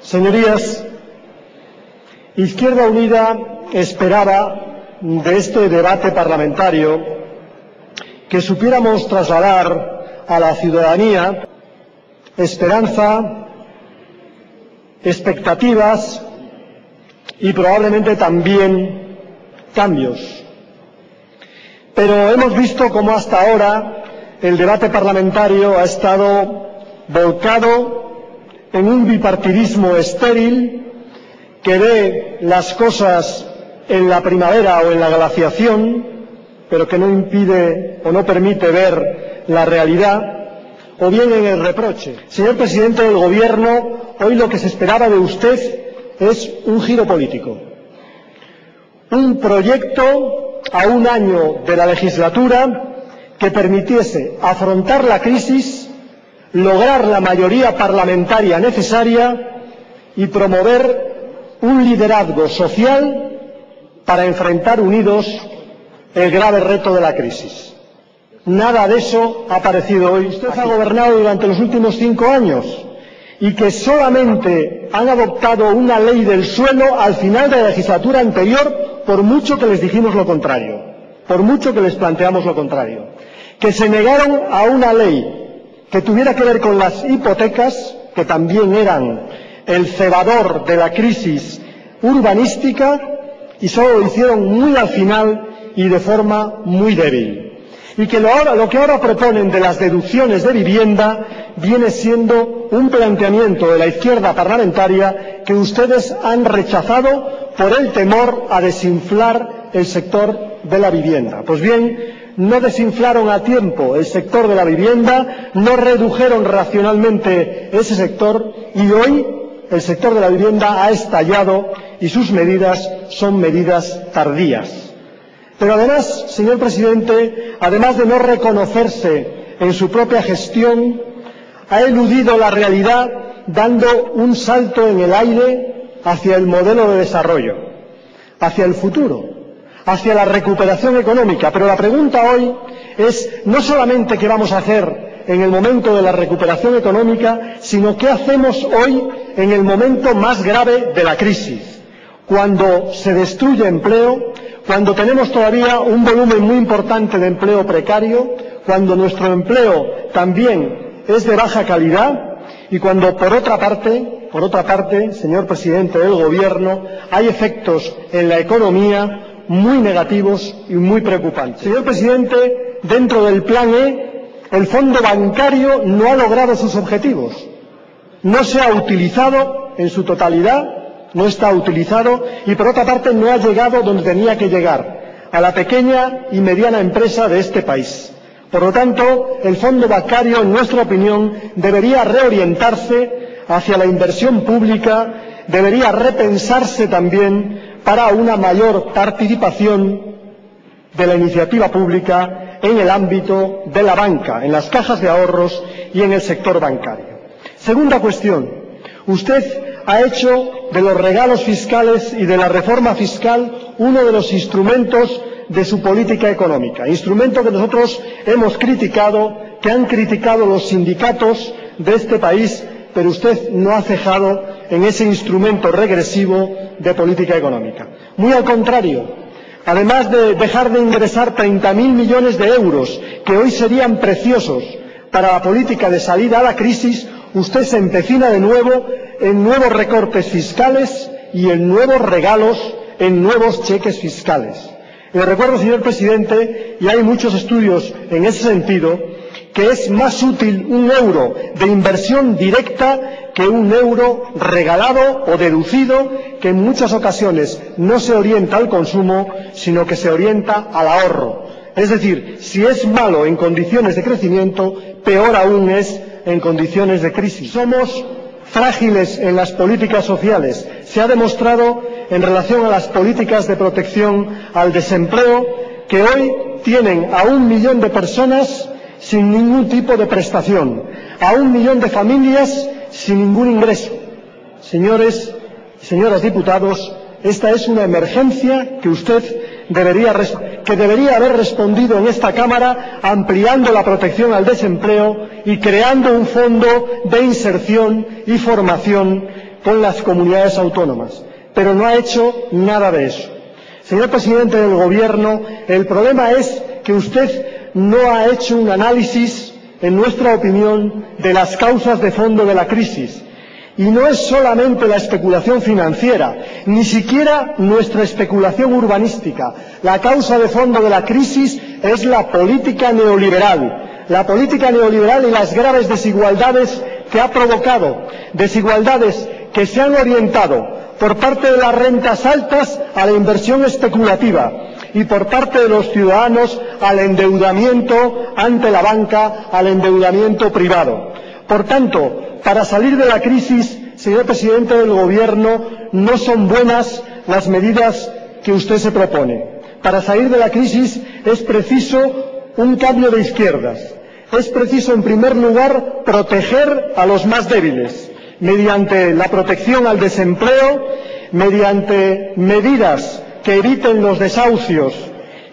Señorías, Izquierda Unida esperaba de este debate parlamentario que supiéramos trasladar a la ciudadanía esperanza, expectativas y probablemente también cambios. Pero hemos visto cómo hasta ahora el debate parlamentario ha estado volcado en un bipartidismo estéril que ve las cosas en la primavera o en la glaciación, pero que no impide o no permite ver la realidad, o bien en el reproche. Señor presidente del Gobierno, hoy lo que se esperaba de usted es un giro político, un proyecto a un año de la legislatura que permitiese afrontar la crisis, lograr la mayoría parlamentaria necesaria y promover un liderazgo social para enfrentar unidos el grave reto de la crisis. Nada de eso ha aparecido hoy. Usted ha gobernado durante los últimos 5 años y que solamente han adoptado una ley del suelo al final de la legislatura anterior, por mucho que les dijimos lo contrario, por mucho que les planteamos lo contrario. Que se negaron a una ley que tuviera que ver con las hipotecas, que también eran el cebador de la crisis urbanística, y solo lo hicieron muy al final y de forma muy débil. Y que lo que ahora proponen de las deducciones de vivienda viene siendo un planteamiento de la izquierda parlamentaria que ustedes han rechazado por el temor a desinflar el sector de la vivienda. Pues bien, no desinflaron a tiempo el sector de la vivienda, no redujeron racionalmente ese sector y hoy el sector de la vivienda ha estallado y sus medidas son medidas tardías. Pero además, señor presidente, además de no reconocerse en su propia gestión, ha eludido la realidad dando un salto en el aire hacia el modelo de desarrollo, hacia el futuro, hacia la recuperación económica. Pero la pregunta hoy es no solamente qué vamos a hacer en el momento de la recuperación económica, sino qué hacemos hoy en el momento más grave de la crisis, cuando se destruye empleo, cuando tenemos todavía un volumen muy importante de empleo precario, cuando nuestro empleo también es de baja calidad y cuando por otra parte, señor presidente del Gobierno, hay efectos en la economía muy negativos y muy preocupantes. Señor presidente, dentro del Plan E, el Fondo Bancario no ha logrado sus objetivos. No se ha utilizado en su totalidad, no está utilizado y por otra parte no ha llegado donde tenía que llegar, a la pequeña y mediana empresa de este país. Por lo tanto, el Fondo Bancario, en nuestra opinión, debería reorientarse hacia la inversión pública, debería repensarse también para una mayor participación de la iniciativa pública en el ámbito de la banca, en las cajas de ahorros y en el sector bancario. Segunda cuestión, usted ha hecho de los regalos fiscales y de la reforma fiscal uno de los instrumentos de su política económica, instrumento que nosotros hemos criticado, que han criticado los sindicatos de este país, pero usted no ha cejado en ese instrumento regresivo de política económica. Muy al contrario, además de dejar de ingresar 30.000 millones de euros, que hoy serían preciosos para la política de salida a la crisis, usted se empecina de nuevo en nuevos recortes fiscales y en nuevos regalos, en nuevos cheques fiscales. Le recuerdo, señor presidente, y hay muchos estudios en ese sentido, que es más útil un euro de inversión directa que un euro regalado o deducido, que en muchas ocasiones no se orienta al consumo, sino que se orienta al ahorro. Es decir, si es malo en condiciones de crecimiento, peor aún es en condiciones de crisis. Somos frágiles en las políticas sociales. Se ha demostrado en relación a las políticas de protección al desempleo que hoy tienen a 1 millón de personas sin ningún tipo de prestación, a 1 millón de familias sin ningún ingreso. Señores y señoras diputados, esta es una emergencia que usted debería haber respondido en esta Cámara ampliando la protección al desempleo y creando un fondo de inserción y formación con las comunidades autónomas, pero no ha hecho nada de eso. Señor presidente del Gobierno, el problema es que usted no ha hecho un análisis, en nuestra opinión, de las causas de fondo de la crisis. Y no es solamente la especulación financiera, ni siquiera nuestra especulación urbanística. La causa de fondo de la crisis es la política neoliberal. La política neoliberal y las graves desigualdades que ha provocado. Desigualdades que se han orientado por parte de las rentas altas a la inversión especulativa y por parte de los ciudadanos al endeudamiento ante la banca, al endeudamiento privado. Por tanto, para salir de la crisis, señor presidente del Gobierno, no son buenas las medidas que usted se propone. Para salir de la crisis es preciso un cambio de izquierdas. Es preciso, en primer lugar, proteger a los más débiles, mediante la protección al desempleo, mediante medidas que eviten los desahucios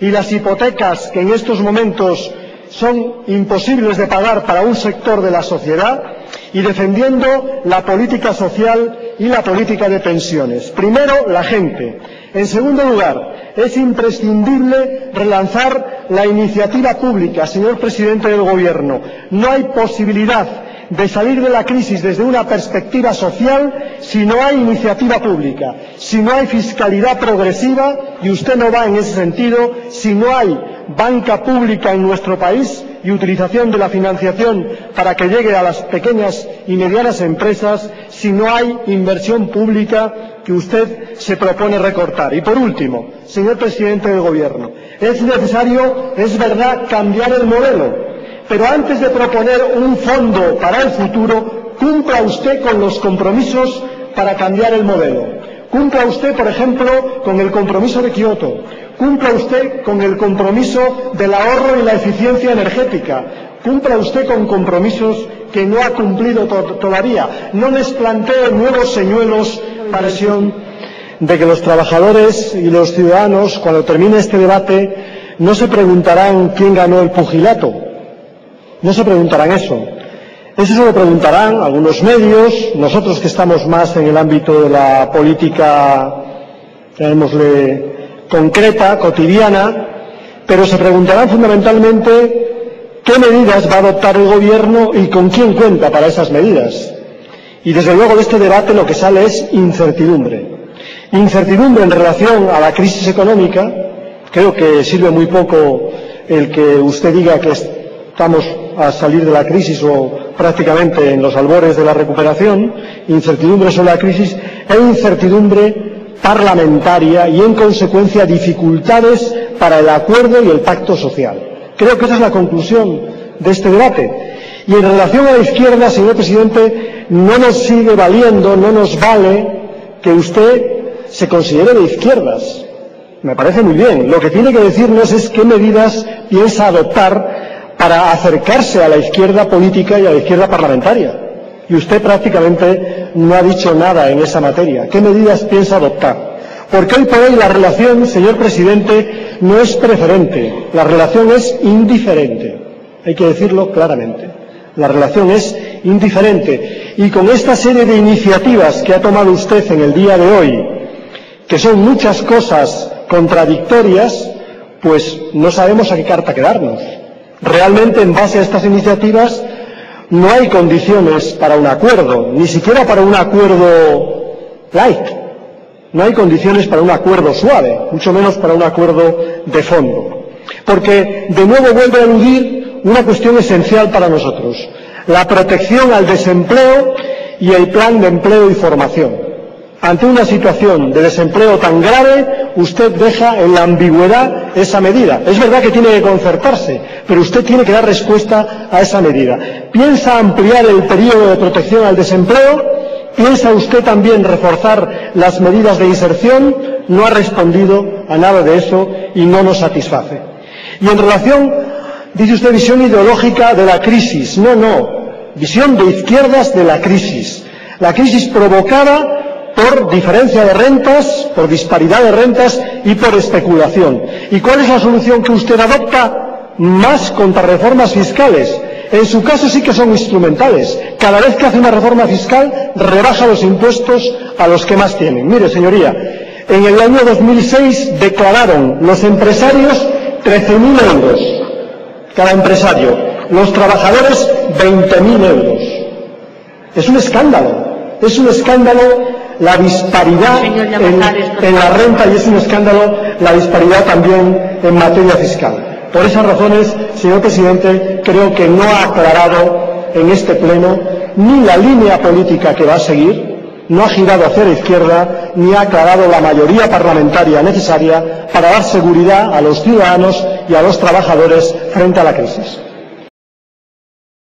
y las hipotecas que en estos momentos son imposibles de pagar para un sector de la sociedad, y defendiendo la política social y la política de pensiones. Primero, la gente. En segundo lugar, es imprescindible relanzar la iniciativa pública, señor presidente del Gobierno. No hay posibilidad de salir de la crisis desde una perspectiva social si no hay iniciativa pública, si no hay fiscalidad progresiva, y usted no va en ese sentido, si no hay banca pública en nuestro país y utilización de la financiación para que llegue a las pequeñas y medianas empresas, si no hay inversión pública que usted se propone recortar. Y por último, señor presidente del Gobierno, es necesario, es verdad, cambiar el modelo. Pero antes de proponer un fondo para el futuro, cumpla usted con los compromisos para cambiar el modelo. Cumpla usted, por ejemplo, con el compromiso de Kioto. Cumpla usted con el compromiso del ahorro y la eficiencia energética. Cumpla usted con compromisos que no ha cumplido todavía. No les plantee nuevos señuelos para presión de que los trabajadores y los ciudadanos, cuando termine este debate, no se preguntarán quién ganó el pugilato. No se preguntarán eso. Eso se lo preguntarán algunos medios, nosotros que estamos más en el ámbito de la política, llamémosle, concreta, cotidiana, pero se preguntarán fundamentalmente qué medidas va a adoptar el Gobierno y con quién cuenta para esas medidas. Y desde luego de este debate lo que sale es incertidumbre. Incertidumbre en relación a la crisis económica. Creo que sirve muy poco el que usted diga que estamos a salir de la crisis o prácticamente en los albores de la recuperación. Incertidumbre sobre la crisis e incertidumbre parlamentaria y, en consecuencia, dificultades para el acuerdo y el pacto social. Creo que esa es la conclusión de este debate. Y en relación a la izquierda, señor presidente, no nos sigue valiendo, no nos vale que usted se considere de izquierdas. Me parece muy bien. Lo que tiene que decirnos es qué medidas piensa adoptar para acercarse a la izquierda política y a la izquierda parlamentaria. Y usted prácticamente no ha dicho nada en esa materia. ¿Qué medidas piensa adoptar? Porque hoy por hoy la relación, señor presidente, no es preferente, la relación es indiferente. Hay que decirlo claramente. La relación es indiferente. Y con esta serie de iniciativas que ha tomado usted en el día de hoy, que son muchas cosas contradictorias, pues no sabemos a qué carta quedarnos. Realmente, en base a estas iniciativas, no hay condiciones para un acuerdo, ni siquiera para un acuerdo light. No hay condiciones para un acuerdo suave, mucho menos para un acuerdo de fondo. Porque, de nuevo, vuelve a eludir una cuestión esencial para nosotros: la protección al desempleo y el plan de empleo y formación. Ante una situación de desempleo tan grave, usted deja en la ambigüedad esa medida. Es verdad que tiene que concertarse, pero usted tiene que dar respuesta a esa medida. ¿Piensa ampliar el periodo de protección al desempleo? ¿Piensa usted también reforzar las medidas de inserción? No ha respondido a nada de eso y no nos satisface. Y en relación, dice usted, visión ideológica de la crisis. No, visión de izquierdas de la crisis. La crisis provocada por diferencia de rentas, por disparidad de rentas y por especulación. ¿Y cuál es la solución que usted adopta? Más contrarreformas fiscales. En su caso sí que son instrumentales. cada vez que hace una reforma fiscal, rebaja los impuestos a los que más tienen. Mire, señoría, en el año 2006 declararon los empresarios 13.000 euros cada empresario, los trabajadores 20.000 euros. Es un escándalo la disparidad en la renta, y es un escándalo la disparidad también en materia fiscal. Por esas razones, señor presidente, creo que no ha aclarado en este pleno ni la línea política que va a seguir, no ha girado hacia la izquierda, ni ha aclarado la mayoría parlamentaria necesaria para dar seguridad a los ciudadanos y a los trabajadores frente a la crisis.